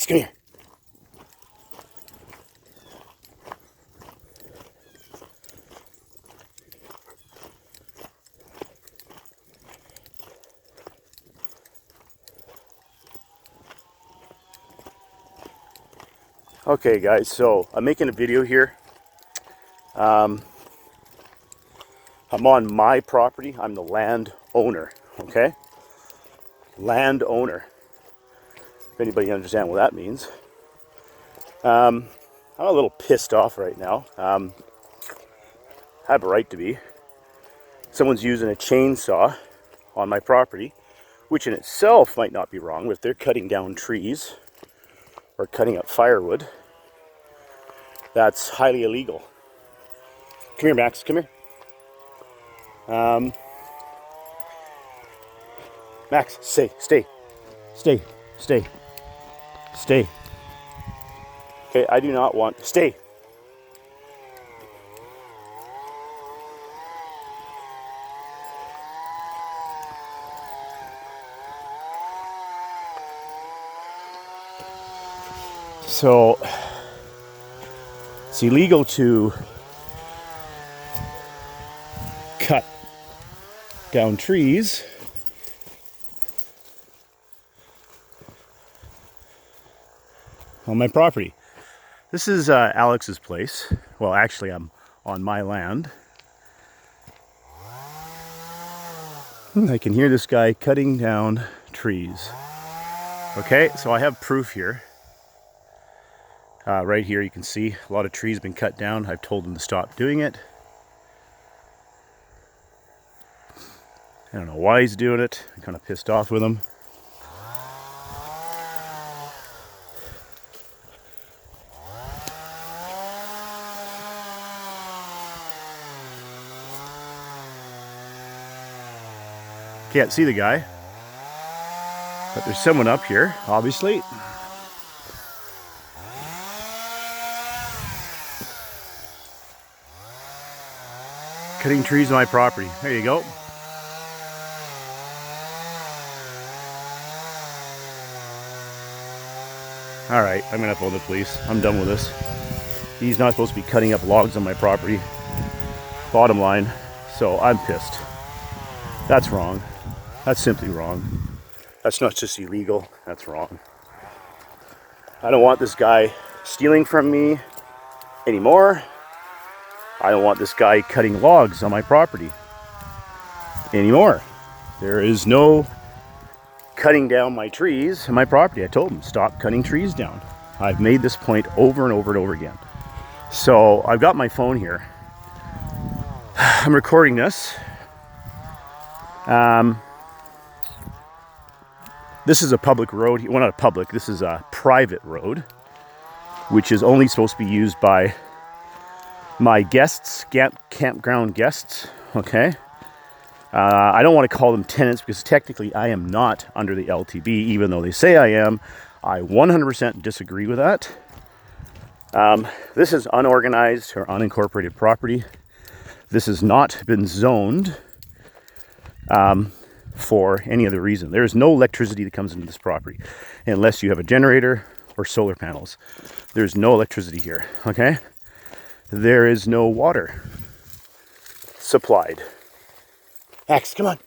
come here. Okay guys, so I'm making a video here. I'm on my property. I'm the land owner, okay? Land owner. If anybody understands what that means. I'm a little pissed off right now. I have a right to be. Someone's using a chainsaw on my property, which in itself might not be wrong, but if they're cutting down trees or cutting up firewood, that's highly illegal. Come here, Max, come here. Max, stay. Okay, I do not want, stay. So, it's illegal to cut down trees on my property. This is Alex's place. Well, actually, I'm on my land. I can hear this guy cutting down trees. Okay, so I have proof here. Right here you can see a lot of trees have been cut down. I've told him to stop doing it. I don't know why he's doing it. I'm kind of pissed off with him. Can't see the guy, but there's someone up here, obviously. Cutting trees on my property. There you go. All right, I'm gonna phone the police. I'm done with this. He's not supposed to be cutting up logs on my property. Bottom line. So I'm pissed. That's wrong. That's simply wrong. That's not just illegal, that's wrong. I don't want this guy stealing from me anymore. I don't want this guy cutting logs on my property anymore. There is no cutting down my trees on my property. I told him, stop cutting trees down. I've made this point over and over and over again. So I've got my phone here. I'm recording this. This is a public road. Well, not a public, this is a private road, which is only supposed to be used by my guests, campground guests, okay? I don't want to call them tenants because technically I am not under the LTB, even though they say I am. I 100% disagree with that. This is unorganized or unincorporated property. This has not been zoned for any other reason. There is no electricity that comes into this property unless you have a generator or solar panels. There's no electricity here, okay? There is no water supplied. Max, come on.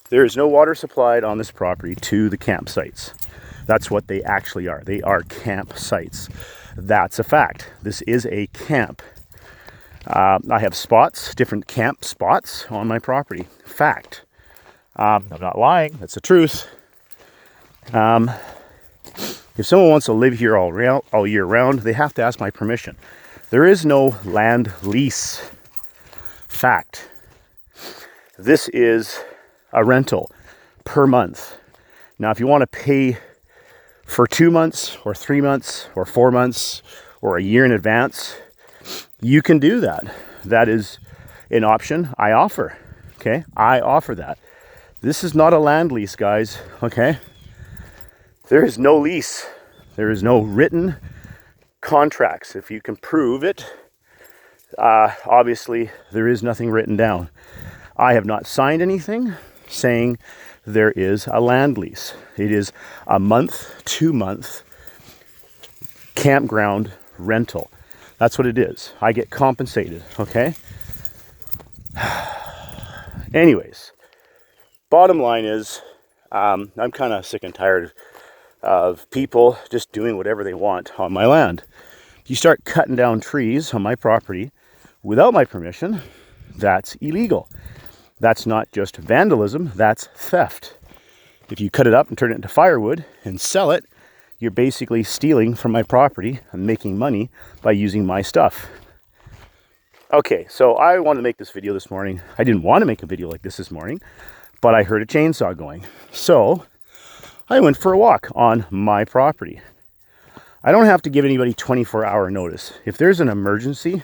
There is no water supplied on this property to the campsites. That's what they actually are. They are campsites. That's a fact. This is a camp. I have spots, different camp spots on my property. Fact. I'm not lying. That's the truth. If someone wants to live here all year round, they have to ask my permission. There is no land lease. Fact. This is a rental per month. Now, if you want to pay for 2 months or 3 months or 4 months or a year in advance, you can do that. That is an option I offer. Okay, I offer that. This is not a land lease, guys. Okay, there is no lease. There is no written contracts. If you can prove it, obviously there is nothing written down. I have not signed anything saying there is a land lease. It is a month, 2 month campground rental. That's what it is. I get compensated, okay? Anyways, bottom line is, I'm kind of sick and tired of people just doing whatever they want on my land. You start cutting down trees on my property without my permission, that's illegal. That's not just vandalism, that's theft. If you cut it up and turn it into firewood and sell it, you're basically stealing from my property and making money by using my stuff. Okay, so I wanted to make this video this morning. I didn't want to make a video like this morning, but I heard a chainsaw going. So I went for a walk on my property. I don't have to give anybody 24-hour notice. If there's an emergency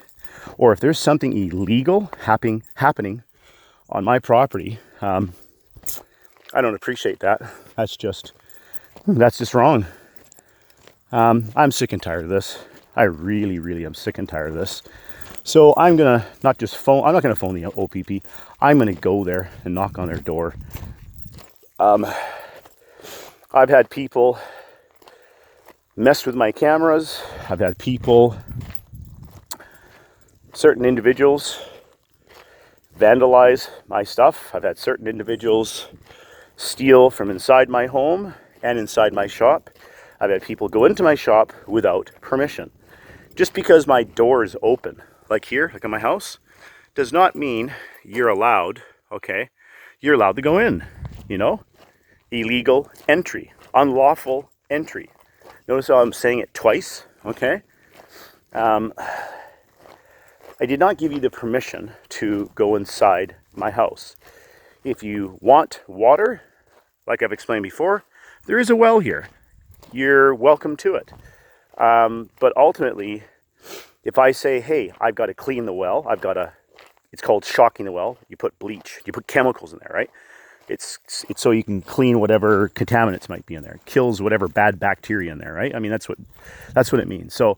or if there's something illegal happening on my property, I don't appreciate that. That's just wrong. I'm sick and tired of this. I really am sick and tired of this. So I'm gonna I'm not gonna phone the OPP. I'm gonna go there and knock on their door. I've had people mess with my cameras. I've had certain individuals vandalize my stuff. I've had certain individuals steal from inside my home and inside my shop. I've had people go into my shop without permission. Just because my door is open, like here, like in my house, does not mean you're allowed, okay? You're allowed to go in, you know? Illegal entry, unlawful entry. Notice how I'm saying it twice, okay? I did not give you the permission to go inside my house. If you want water, like I've explained before, there is a well here. You're welcome to it. But ultimately, if I say, hey, I've got to clean the well, it's called shocking the well. You put bleach, you put chemicals in there, right? It's so you can clean whatever contaminants might be in there. It kills whatever bad bacteria in there, right? I mean, that's what it means. So,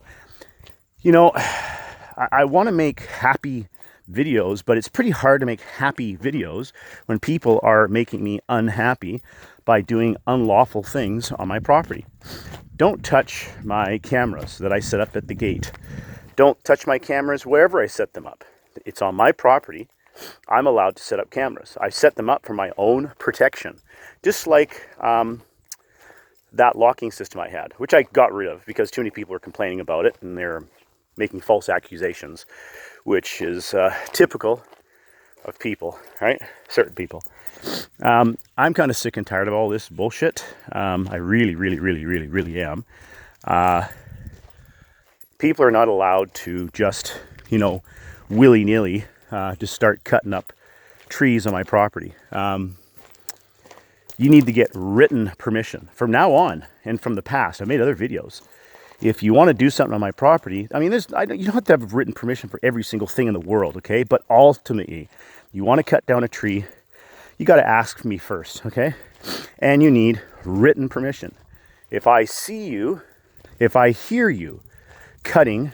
you know, I want to make happy videos, but it's pretty hard to make happy videos when people are making me unhappy by doing unlawful things on my property. Don't touch my cameras that I set up at the gate. Don't touch my cameras wherever I set them up. It's on my property. I'm allowed to set up cameras. I set them up for my own protection. Just like that locking system I had, which I got rid of because too many people were complaining about it and they're making false accusations, which is typical of people, right? Certain people. I'm kind of sick and tired of all this bullshit. I really am. People are not allowed to just, willy-nilly just start cutting up trees on my property. You need to get written permission from now on and from the past. I've made other videos. If you want to do something on my property, I mean, you don't have to have written permission for every single thing in the world, okay? But ultimately, you want to cut down a tree, you got to ask me first, okay? And you need written permission. If I hear you cutting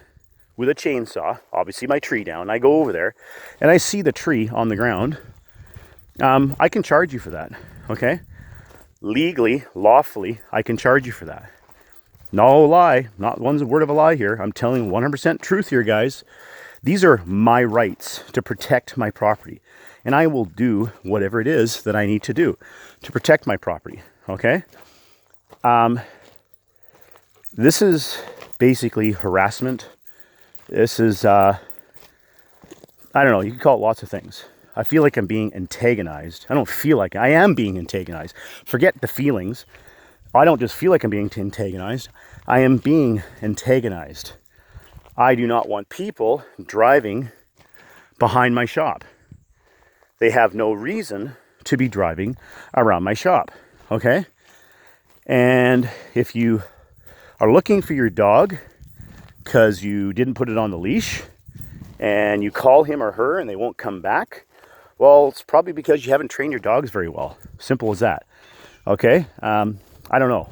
with a chainsaw, obviously my tree down, I go over there and I see the tree on the ground, I can charge you for that, okay? Legally, lawfully, I can charge you for that. No lie, not one word of a lie here. I'm telling 100% truth here, guys. These are my rights to protect my property. And I will do whatever it is that I need to do to protect my property, okay? This is basically harassment. This is, I don't know, you can call it lots of things. I feel like I'm being antagonized. I don't feel like I am being antagonized. Forget the feelings. I don't just feel like I'm being antagonized. I am being antagonized. I do not want people driving behind my shop. They have no reason to be driving around my shop, okay? And if you are looking for your dog because you didn't put it on the leash and you call him or her and they won't come back, well, it's probably because you haven't trained your dogs very well. Simple as that, okay? I don't know.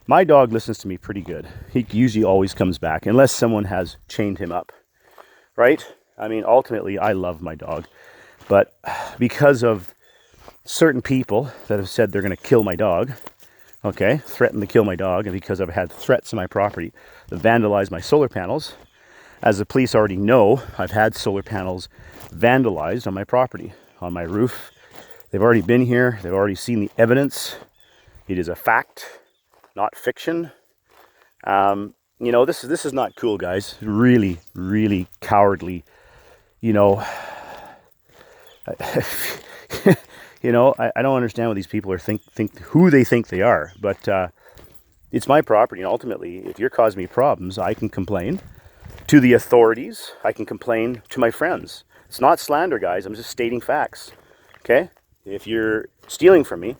My dog listens to me pretty good. He usually always comes back unless someone has chained him up, right? I mean, ultimately, I love my dog. But because of certain people that have said they're going to kill my dog, okay, threatened to kill my dog, and because I've had threats on my property to vandalize my solar panels. As the police already know, I've had solar panels vandalized on my property, on my roof. They've already been here. They've already seen the evidence. It is a fact, not fiction. You know, this is not cool, guys. Really, really cowardly. You know, you know, I don't understand what these people are think who they think they are. But it's my property, and ultimately, if you're causing me problems, I can complain to the authorities. I can complain to my friends. It's not slander, guys. I'm just stating facts. Okay? If you're stealing from me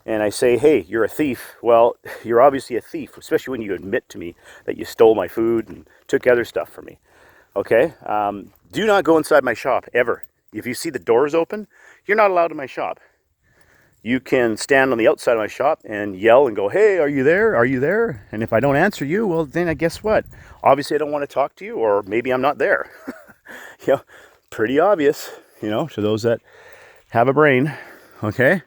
and I say, hey, you're a thief, well, you're obviously a thief, especially when you admit to me that you stole my food and took other stuff from me. Okay? Do not go inside my shop, ever. If you see the doors open, you're not allowed in my shop. You can stand on the outside of my shop and yell and go, hey, are you there? Are you there? And if I don't answer you, well, then I guess what? Obviously, I don't want to talk to you, or maybe I'm not there. You know, pretty obvious, you know, to those that have a brain, okay?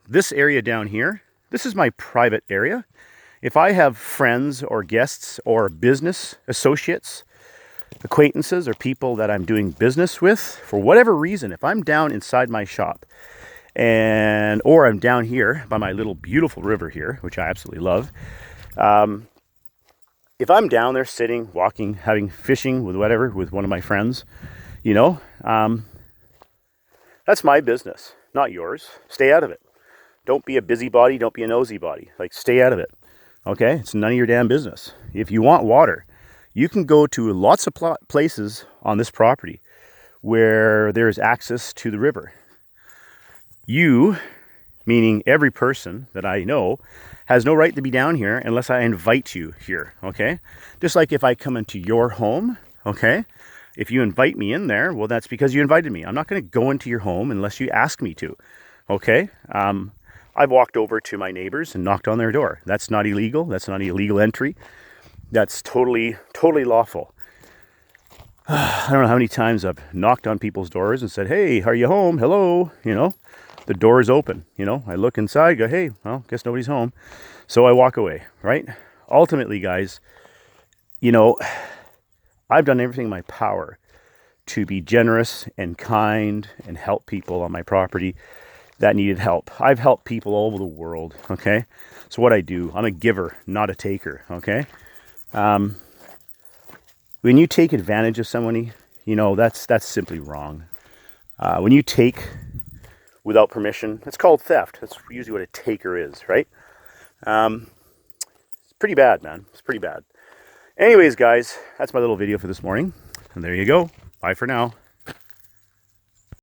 This area down here, this is my private area. If I have friends or guests or business associates, acquaintances, or people that I'm doing business with, for whatever reason, if I'm down inside my shop, or I'm down here by my little beautiful river here, which I absolutely love. If I'm down there sitting, walking, having fishing with whatever, with one of my friends, you know, that's my business, not yours. Stay out of it. Don't be a busybody. Don't be a nosybody. Like, stay out of it. Okay? It's none of your damn business. If you want water, you can go to lots of places on this property where there's access to the river. You, meaning every person that I know, has no right to be down here unless I invite you here, okay? Just like if I come into your home, okay? If you invite me in there, well, that's because you invited me. I'm not going to go into your home unless you ask me to, okay? I've walked over to my neighbors and knocked on their door. That's not illegal. That's not illegal entry. That's totally lawful. I don't know how many times I've knocked on people's doors and said, hey, are you home? Hello, you know? The door is open, you know, I look inside, go, hey, well, guess nobody's home. So I walk away, right? Ultimately, guys, you know, I've done everything in my power to be generous and kind and help people on my property that needed help. I've helped people all over the world, okay? So what I do, I'm a giver, not a taker, okay? When you take advantage of somebody, you know, that's simply wrong. When you take without permission, it's called theft. That's usually what a taker is, right? It's pretty bad, man. It's pretty bad. Anyways, guys, that's my little video for this morning. And there you go. Bye for now.